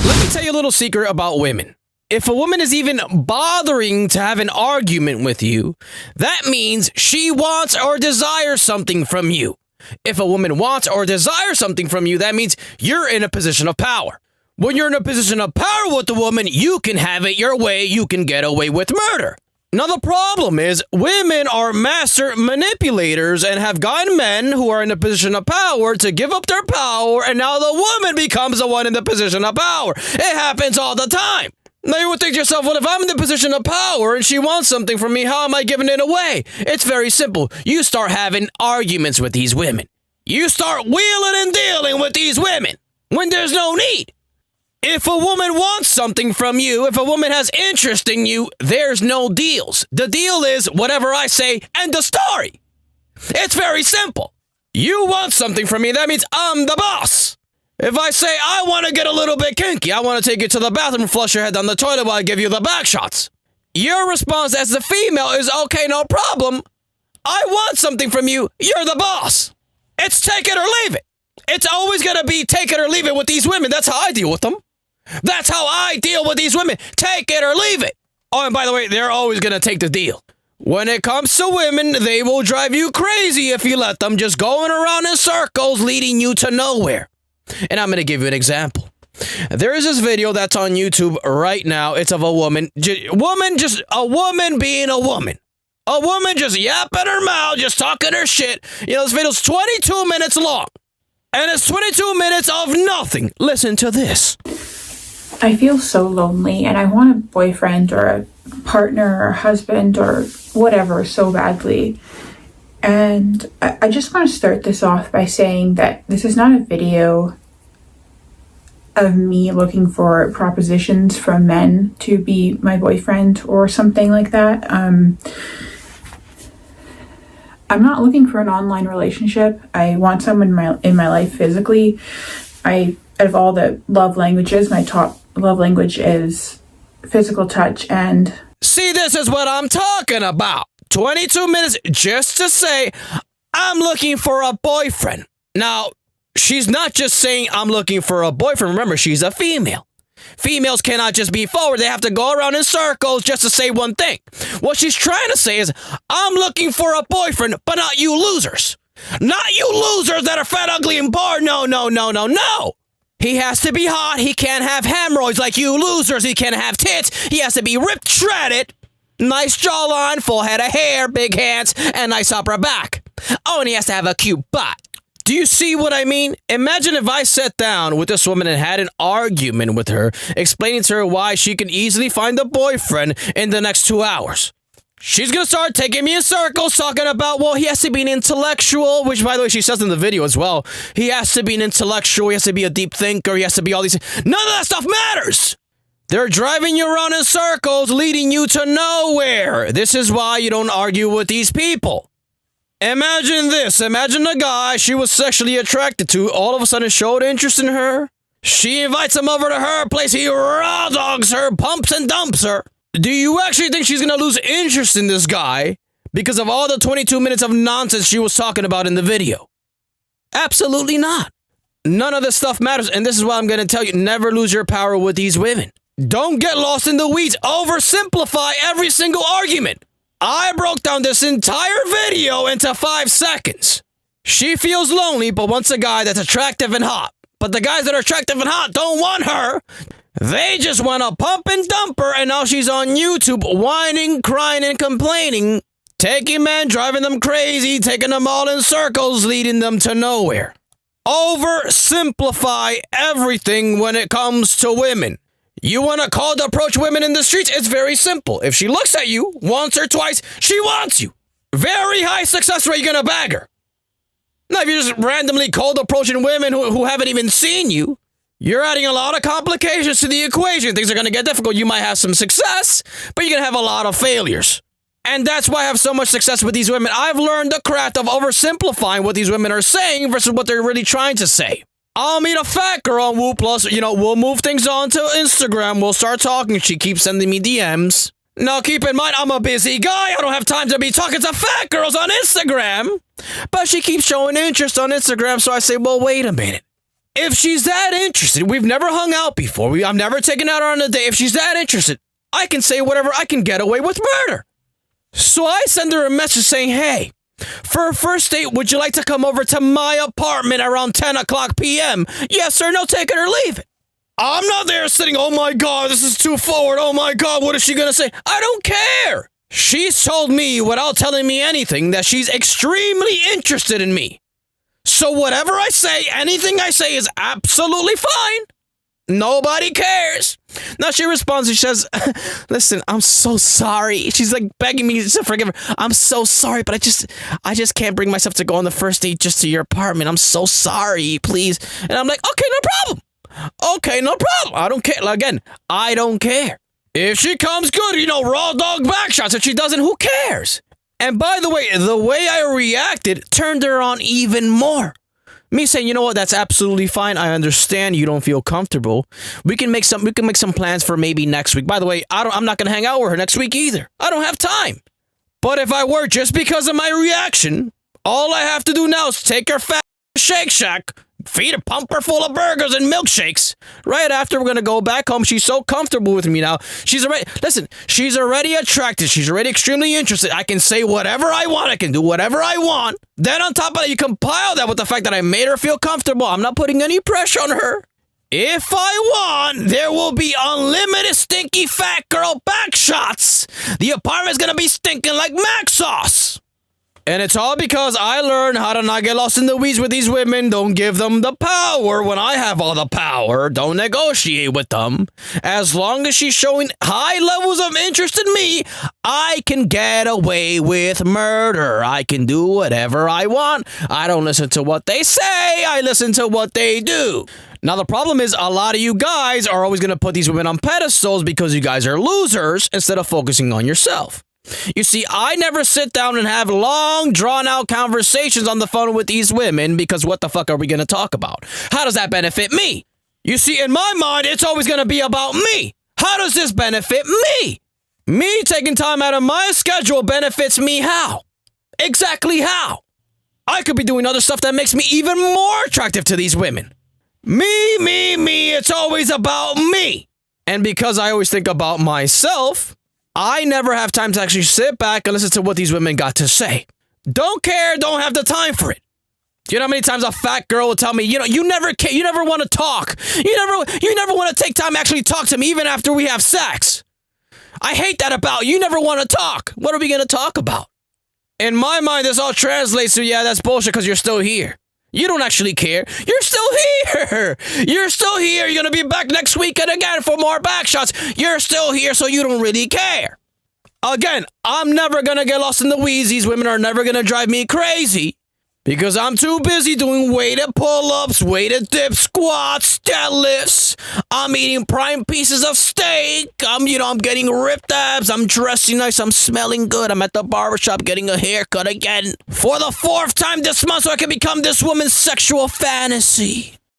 Let me tell you a little secret about women. If a woman is even bothering to have an argument with you, that means she wants or desires something from you. If a woman wants or desires something from you, that means you're in a position of power. When you're in a position of power with a woman, you can have it your way, you can get away with murder. Now, the problem is women are master manipulators and have gotten men who are in a position of power to give up their power, and now the woman becomes the one in the position of power. It happens all the time. Now, you would think to yourself, well, if I'm in the position of power and she wants something from me, how am I giving it away? It's very simple. You start having arguments with these women. You start wheeling and dealing with these women when there's no need. If a woman wants something from you, if a woman has interest in you, there's no deals. The deal is whatever I say, end of story. It's very simple. You want something from me, that means I'm the boss. If I say I want to get a little bit kinky, I want to take you to the bathroom and flush your head down the toilet while I give you the back shots. Your response as the female is, okay, no problem. I want something from you, you're the boss. It's take it or leave it. It's always going to be take it or leave it with these women. That's how I deal with them. That's how I deal with these women. Take it or leave it. Oh, and by the way, they're always going to take the deal. When it comes to women, they will drive you crazy if you let them, just going around in circles leading you to nowhere. And I'm going to give you an example. There is this video that's on YouTube right now. It's of a woman, just a woman being a woman. A woman just yapping her mouth, just talking her shit. You know, this video's 22 minutes long. And it's 22 minutes of nothing. Listen to this. I feel so lonely and I want a boyfriend or a partner or husband or whatever so badly. And I just want to start this off by saying that this is not a video of me looking for propositions from men to be my boyfriend or something like that. I'm not looking for an online relationship. I want someone in my life physically. Out of all the love languages, my top love language is physical touch. And see, this is what I'm talking about. 22 minutes just to say, I'm looking for a boyfriend. Now, she's not just saying I'm looking for a boyfriend. Remember, she's a female. Females cannot just be forward. They have to go around in circles just to say one thing. What she's trying to say is, I'm looking for a boyfriend, but not you losers. Not you losers that are fat, ugly, and bored. No. He has to be hot. He can't have hemorrhoids like you losers. He can't have tits. He has to be ripped, shredded. Nice jawline, full head of hair, big hands, and nice upper back. Oh, and he has to have a cute butt. Do you see what I mean? Imagine if I sat down with this woman and had an argument with her, explaining to her why she can easily find a boyfriend in the next 2 hours. She's going to start taking me in circles, talking about, well, he has to be an intellectual, which, by the way, she says in the video as well. He has to be an intellectual. He has to be a deep thinker. He has to be all these things. None of that stuff matters. They're driving you around in circles, leading you to nowhere. This is why you don't argue with these people. Imagine this. Imagine a guy she was sexually attracted to all of a sudden showed interest in her. She invites him over to her place. He raw dogs her, pumps and dumps her. Do you actually think she's going to lose interest in this guy because of all the 22 minutes of nonsense she was talking about in the video? Absolutely not. None of this stuff matters. And this is why I'm going to tell you, never lose your power with these women. Don't get lost in the weeds. Oversimplify every single argument. I broke down this entire video into 5 seconds. She feels lonely, but wants a guy that's attractive and hot. But the guys that are attractive and hot don't want her. They just want to pump and dump her, and now she's on YouTube whining, crying, and complaining, taking men, driving them crazy, taking them all in circles, leading them to nowhere. Oversimplify everything when it comes to women. You want to cold approach women in the streets? It's very simple. If she looks at you once or twice, she wants you. Very high success rate, you're going to bag her. Now, if you're just randomly cold approaching women who haven't even seen you, you're adding a lot of complications to the equation. Things are going to get difficult. You might have some success, but you're going to have a lot of failures. And that's why I have so much success with these women. I've learned the craft of oversimplifying what these women are saying versus what they're really trying to say. I'll meet a fat girl on Woo Plus. We'll move things on to Instagram. We'll start talking. She keeps sending me DMs. Now, keep in mind, I'm a busy guy. I don't have time to be talking to fat girls on Instagram. But she keeps showing interest on Instagram, so I say, well, wait a minute. If she's that interested, we've never hung out before. I've never taken out her on a date. If she's that interested, I can say whatever. I can get away with murder. So I send her a message saying, hey, for a first date, would you like to come over to my apartment around 10 o'clock p.m.? Yes or no, take it or leave it. I'm not there sitting, oh my God, this is too forward. Oh my God, what is she going to say? I don't care. She's told me without telling me anything that she's extremely interested in me. So whatever I say, anything I say is absolutely fine. Nobody cares. Now she responds and she says, listen, I'm so sorry. She's like begging me to forgive her. I'm so sorry, but I just can't bring myself to go on the first date just to your apartment. I'm so sorry, please. And I'm like, okay, no problem. Okay, no problem. I don't care. Again, I don't care. If she comes good, raw dog back shots. If she doesn't, who cares? And by the way I reacted turned her on even more. Me saying, you know what, that's absolutely fine. I understand you don't feel comfortable. We can make some plans for maybe next week. By the way, I'm not gonna hang out with her next week either. I don't have time. But if I were, just because of my reaction, all I have to do now is take her fat Shake Shack, feed her, pump her full of burgers and milkshakes. Right after, we're gonna go back home. She's so comfortable with me now. She's already attracted. She's already extremely interested. I can say whatever I want. I can do whatever I want. Then on top of that, you compile that with the fact that I made her feel comfortable. I'm not putting any pressure on her. If I want, there will be unlimited stinky fat girl back shots. The apartment's gonna be stinking like mac sauce. And it's all because I learned how to not get lost in the weeds with these women. Don't give them the power when I have all the power. Don't negotiate with them. As long as she's showing high levels of interest in me, I can get away with murder. I can do whatever I want. I don't listen to what they say. I listen to what they do. Now, the problem is a lot of you guys are always going to put these women on pedestals because you guys are losers instead of focusing on yourself. You see, I never sit down and have long, drawn-out conversations on the phone with these women because what the fuck are we going to talk about? How does that benefit me? You see, in my mind, it's always going to be about me. How does this benefit me? Me taking time out of my schedule benefits me how? Exactly how? I could be doing other stuff that makes me even more attractive to these women. Me, it's always about me. And because I always think about myself, I never have time to actually sit back and listen to what these women got to say. Don't care, don't have the time for it. You know how many times a fat girl will tell me, you never care, you never want to talk. You never want to take time to actually talk to me even after we have sex. I hate that about you. You never want to talk. What are we going to talk about? In my mind, this all translates to, yeah, that's bullshit because you're still here. You don't actually care. You're still here. You're still here. You're going to be back next weekend again for more back shots. You're still here, so you don't really care. Again, I'm never going to get lost in the weeds. These women are never going to drive me crazy because I'm too busy doing weighted pull-ups, weighted dips, squats, deadlifts. I'm eating prime pieces of steak. I'm getting ripped abs. I'm dressing nice. I'm smelling good. I'm at the barbershop getting a haircut again for the 4th time this month so I can become this woman's sexual fantasy.